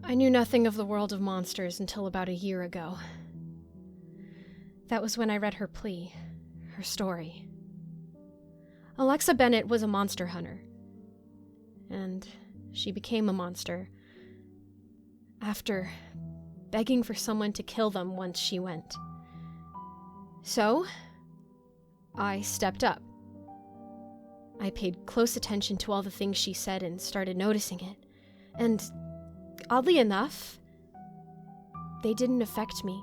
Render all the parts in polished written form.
I knew nothing of the world of monsters until about a year ago. That was when I read her plea, her story. Alexa Bennett was a monster hunter, and she became a monster after begging for someone to kill them once she went. So, I stepped up. I paid close attention to all the things she said and started noticing it. And oddly enough, they didn't affect me.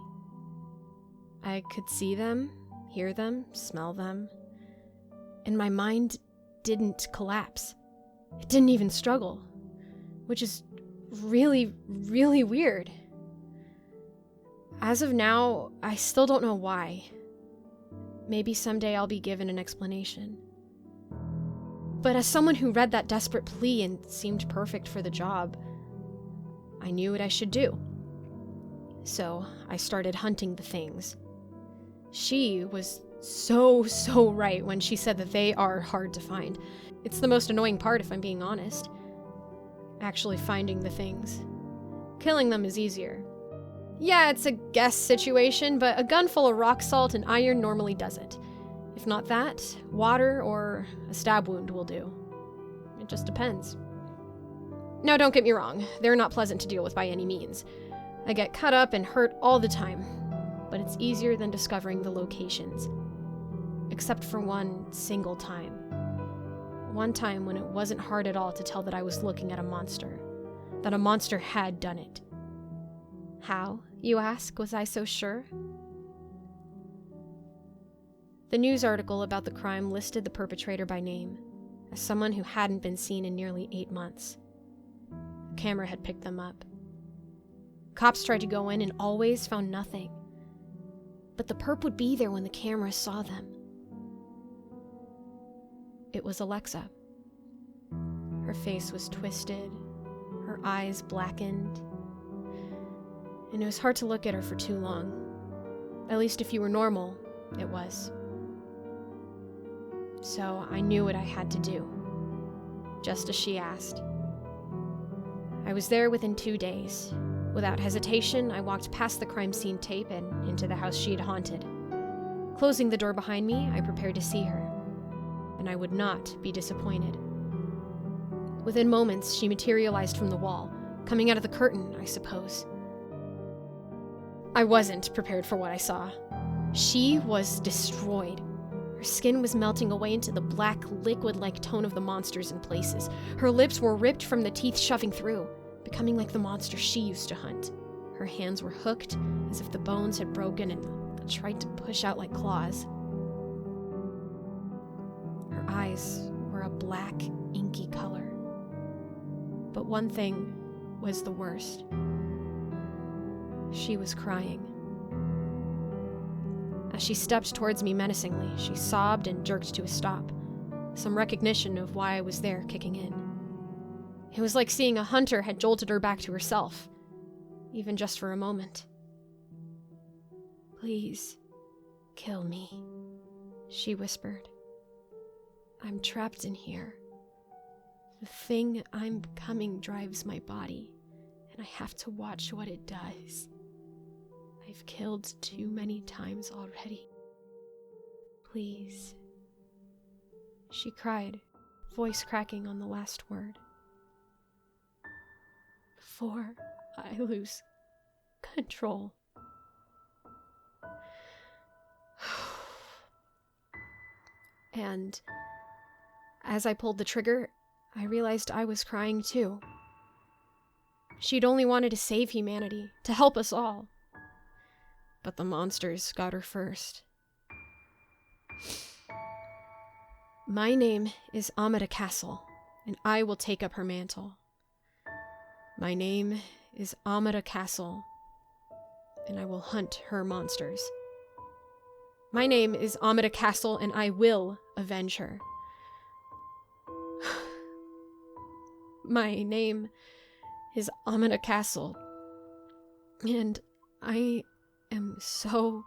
I could see them, hear them, smell them, and my mind didn't collapse. It didn't even struggle, which is really, really weird. As of now, I still don't know why. Maybe someday I'll be given an explanation. But as someone who read that desperate plea and seemed perfect for the job, I knew what I should do. So I started hunting the things. She was so right when she said that they are hard to find. It's the most annoying part, if I'm being honest. Actually finding the things. Killing them is easier. Yeah, it's a guess situation, but a gun full of rock salt and iron normally does it. If not that, water or a stab wound will do. It just depends. Now, don't get me wrong, they're not pleasant to deal with by any means. I get cut up and hurt all the time, but it's easier than discovering the locations. Except for one single time. One time when it wasn't hard at all to tell that I was looking at a monster. That a monster had done it. How, you ask, was I so sure? The news article about the crime listed the perpetrator by name, as someone who hadn't been seen in nearly 8 months. A camera had picked them up. Cops tried to go in and always found nothing. But the perp would be there when the camera saw them. It was Alexa. Her face was twisted, her eyes blackened, and it was hard to look at her for too long. At least if you were normal, it was. So I knew what I had to do, just as she asked. I was there within 2 days. Without hesitation, I walked past the crime scene tape and into the house she had haunted. Closing the door behind me, I prepared to see her, and I would not be disappointed. Within moments, she materialized from the wall, coming out of the curtain, I suppose. I wasn't prepared for what I saw. She was destroyed. Her skin was melting away into the black, liquid-like tone of the monsters in places. Her lips were ripped from the teeth shoving through, becoming like the monster she used to hunt. Her hands were hooked, as if the bones had broken and tried to push out like claws. Her eyes were a black, inky color. But one thing was the worst. She was crying. As she stepped towards me menacingly, she sobbed and jerked to a stop, some recognition of why I was there kicking in. It was like seeing a hunter had jolted her back to herself, even just for a moment. "Please, kill me," she whispered. "I'm trapped in here. The thing I'm becoming drives my body, and I have to watch what it does. I've killed too many times already. Please." She cried, voice cracking on the last word. "Before I lose control." And as I pulled the trigger, I realized I was crying too. She'd only wanted to save humanity, to help us all. But the monsters got her first. "My name is Amada Castle, and I will take up her mantle. My name is Amada Castle, and I will hunt her monsters. My name is Amada Castle, and I will avenge her. My name is Amada Castle, and I am so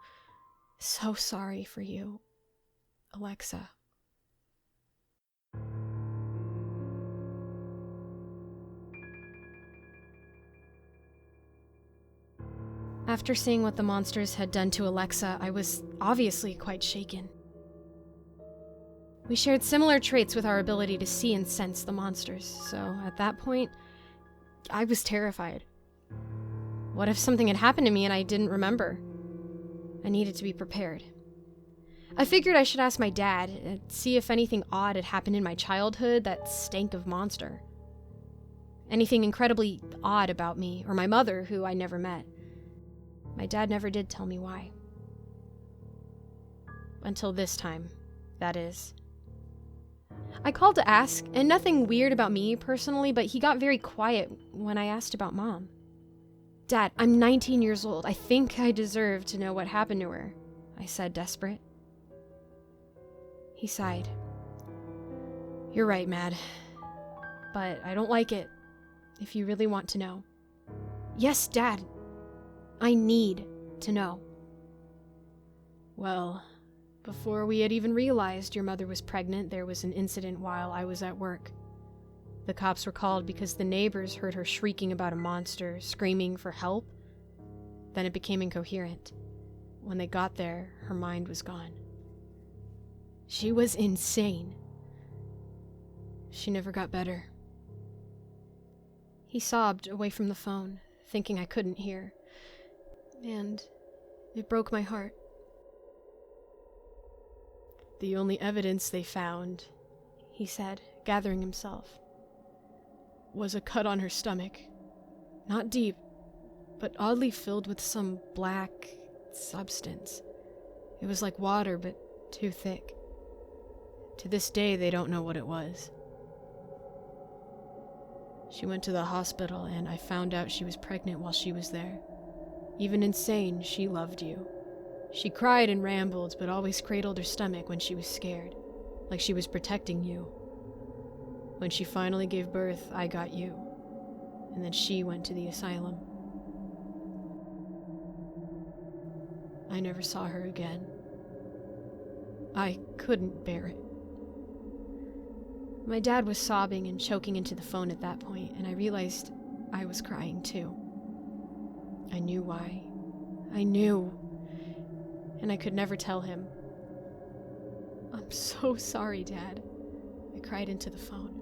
sorry for you, Alexa." After seeing what the monsters had done to Alexa, I was obviously quite shaken. We shared similar traits with our ability to see and sense the monsters, so at that point, I was terrified. What if something had happened to me and I didn't remember? I needed to be prepared. I figured I should ask my dad and see if anything odd had happened in my childhood that stank of monster. Anything incredibly odd about me, or my mother, who I never met. My dad never did tell me why. Until this time, that is. I called to ask, and nothing weird about me personally, but he got very quiet when I asked about Mom. Dad, I'm 19 years old. I think I deserve to know what happened to her, I said, desperate. He sighed. You're right, Mad. But I don't like it, if you really want to know. Yes, Dad. I need to know. Well, before we had even realized your mother was pregnant, there was an incident while I was at work. The cops were called because the neighbors heard her shrieking about a monster, screaming for help. Then it became incoherent. When they got there, her mind was gone. She was insane. She never got better. He sobbed away from the phone, thinking I couldn't hear. And it broke my heart. The only evidence they found, he said, gathering himself, was a cut on her stomach. Not deep, but oddly filled with some black substance. It was like water, but too thick. To this day, they don't know what it was. She went to the hospital, and I found out she was pregnant while she was there. Even insane, she loved you. She cried and rambled, but always cradled her stomach when she was scared, like she was protecting you. When she finally gave birth, I got you, and then she went to the asylum. I never saw her again. I couldn't bear it. My dad was sobbing and choking into the phone at that point, and I realized I was crying too. I knew why. I knew. And I could never tell him. I'm so sorry, Dad. I cried into the phone.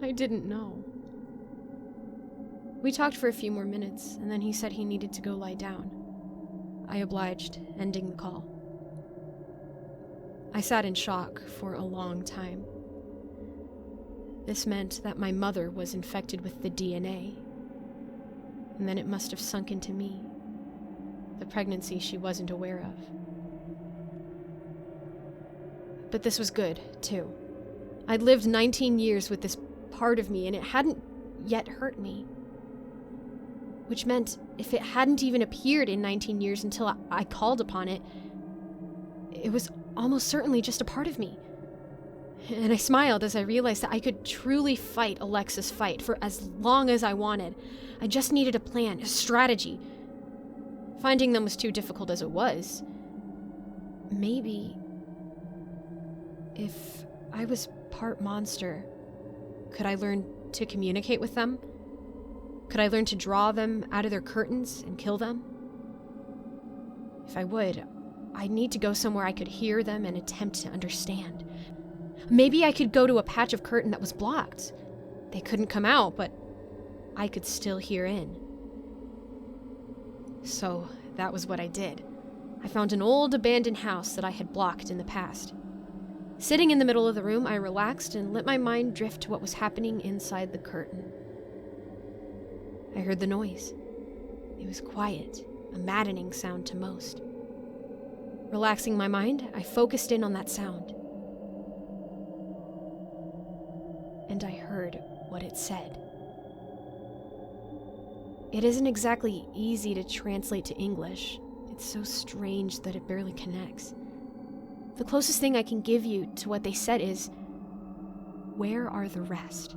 I didn't know. We talked for a few more minutes, and then he said he needed to go lie down. I obliged, ending the call. I sat in shock for a long time. This meant that my mother was infected with the DNA. And then it must have sunk into me. The pregnancy she wasn't aware of. But this was good, too. I'd lived 19 years with this part of me, and it hadn't yet hurt me. Which meant if it hadn't even appeared in 19 years until I called upon it, it was almost certainly just a part of me. And I smiled as I realized that I could truly fight Alexa's fight for as long as I wanted. I just needed a plan, a strategy. Finding them was too difficult as it was. Maybe if I was part monster, could I learn to communicate with them? Could I learn to draw them out of their curtains and kill them? If I would, I'd need to go somewhere I could hear them and attempt to understand. Maybe I could go to a patch of curtain that was blocked. They couldn't come out, but I could still hear in. So that was what I did. I found an old abandoned house that I had blocked in the past. Sitting in the middle of the room, I relaxed and let my mind drift to what was happening inside the curtain. I heard the noise. It was quiet, a maddening sound to most. Relaxing my mind, I focused in on that sound. And I heard what it said. It isn't exactly easy to translate to English. It's so strange that it barely connects. The closest thing I can give you to what they said is, "Where are the rest?"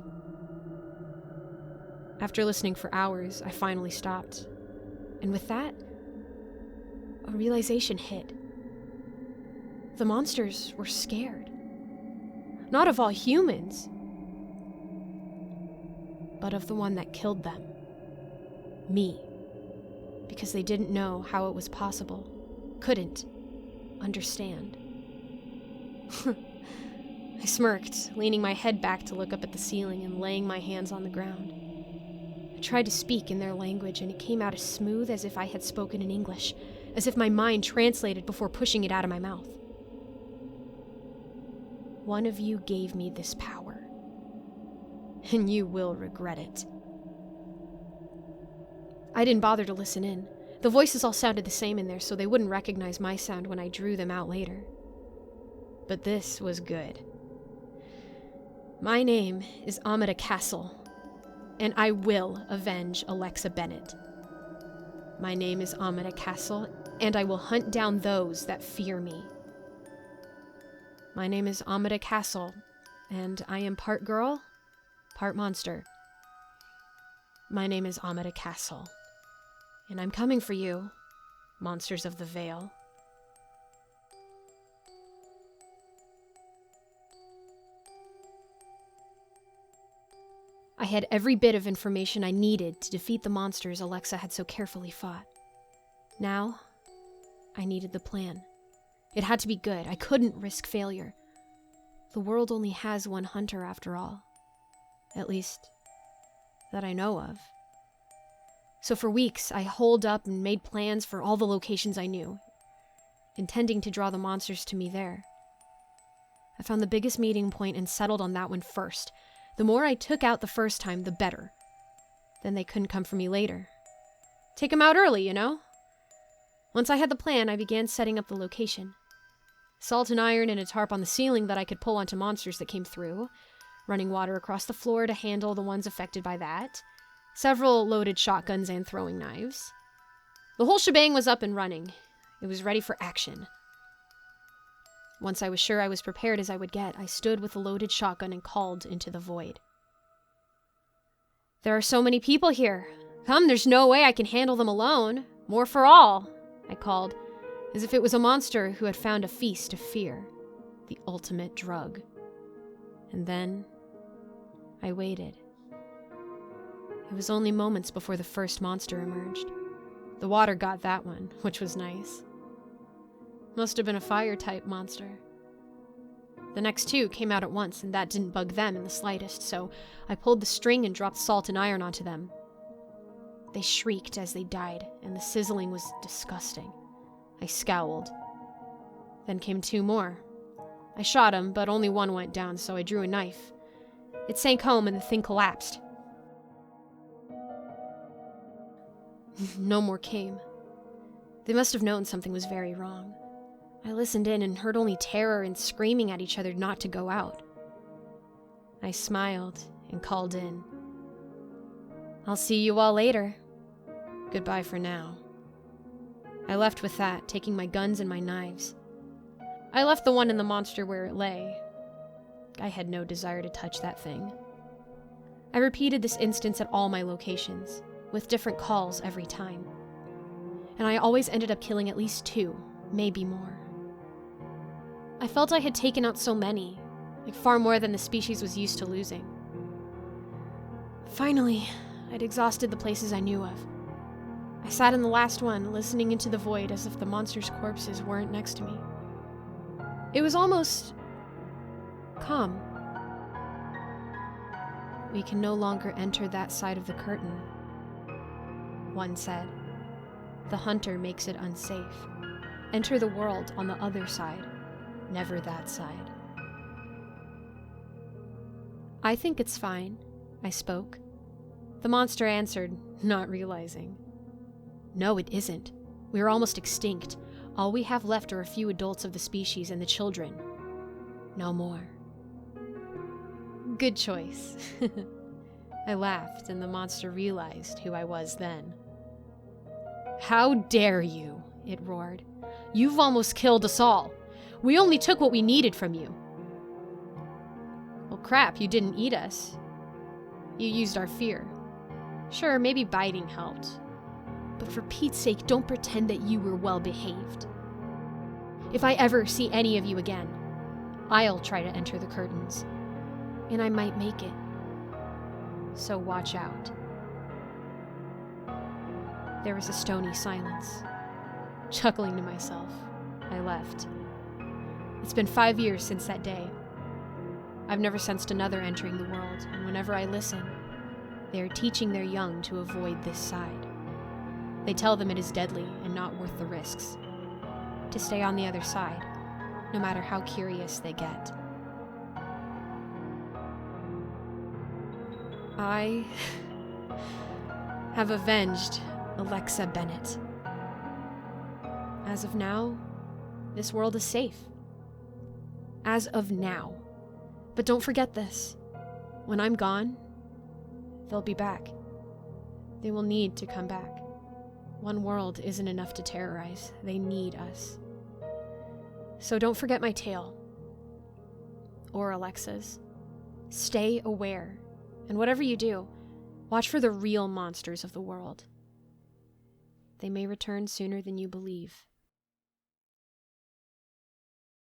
After listening for hours, I finally stopped. And with that, a realization hit. The monsters were scared. Not of all humans, but of the one that killed them. Me. because they didn't know how it was possible. Couldn't understand. I smirked, leaning my head back to look up at the ceiling and laying my hands on the ground. I tried to speak in their language, and it came out as smooth as if I had spoken in English, as if my mind translated before pushing it out of my mouth. One of you gave me this power, and you will regret it. I didn't bother to listen in. The voices all sounded the same in there, so they wouldn't recognize my sound when I drew them out later. But this was good. My name is Amada Castle, and I will avenge Alexa Bennett. My name is Amada Castle, and I will hunt down those that fear me. My name is Amada Castle, and I am part girl, part monster. My name is Amada Castle, and I'm coming for you, monsters of the Vale. I had every bit of information I needed to defeat the monsters Alexa had so carefully fought. Now, I needed the plan. It had to be good. I couldn't risk failure. The world only has one hunter after all. At least, that I know of. So for weeks, I holed up and made plans for all the locations I knew, intending to draw the monsters to me there. I found the biggest meeting point and settled on that one first. The more I took out the first time, the better. Then they couldn't come for me later. Take them out early, you know? Once I had the plan, I began setting up the location. Salt and iron and a tarp on the ceiling that I could pull onto monsters that came through. Running water across the floor to handle the ones affected by that. Several loaded shotguns and throwing knives. The whole shebang was up and running. It was ready for action. Once I was sure I was prepared as I would get, I stood with a loaded shotgun and called into the void. There are so many people here. Come, there's no way I can handle them alone. More for all, I called, as if it was a monster who had found a feast of fear, the ultimate drug. And then, I waited. It was only moments before the first monster emerged. The water got that one, which was nice. Must have been a fire-type monster. The next two came out at once, and that didn't bug them in the slightest, so I pulled the string and dropped salt and iron onto them. They shrieked as they died, and the sizzling was disgusting. I scowled. Then came two more. I shot them, but only one went down, so I drew a knife. It sank home, and the thing collapsed. No more came. They must have known something was very wrong. I listened in and heard only terror and screaming at each other not to go out. I smiled and called in. I'll see you all later. Goodbye for now. I left with that, taking my guns and my knives. I left the one in the monster where it lay. I had no desire to touch that thing. I repeated this instance at all my locations, with different calls every time. And I always ended up killing at least two, maybe more. I felt I had taken out so many, like far more than the species was used to losing. Finally, I'd exhausted the places I knew of. I sat in the last one, listening into the void as if the monster's corpses weren't next to me. It was almost calm. We can no longer enter that side of the curtain, one said. The hunter makes it unsafe. Enter the world on the other side, never that side. I think it's fine, I spoke. The monster answered, not realizing. No, it isn't. We're almost extinct. All we have left are a few adults of the species and the children. No more. Good choice. I laughed, and the monster realized who I was then. How dare you, it roared. You've almost killed us all. We only took what we needed from you. Well, crap, you didn't eat us. You used our fear. Sure, maybe biting helped. But for Pete's sake, don't pretend that you were well behaved. If I ever see any of you again, I'll try to enter the curtains. And I might make it. So watch out. There was a stony silence. Chuckling to myself, I left. It's been 5 years since that day. I've never sensed another entering the world, and whenever I listen, they are teaching their young to avoid this side. They tell them it is deadly and not worth the risks. To stay on the other side, no matter how curious they get. I have avenged Alexa Bennett. As of now, this world is safe. As of now. But don't forget this. When I'm gone, they'll be back. They will need to come back. One world isn't enough to terrorize. They need us. So don't forget my tale. Or Alexa's. Stay aware. And whatever you do, watch for the real monsters of the world. They may return sooner than you believe.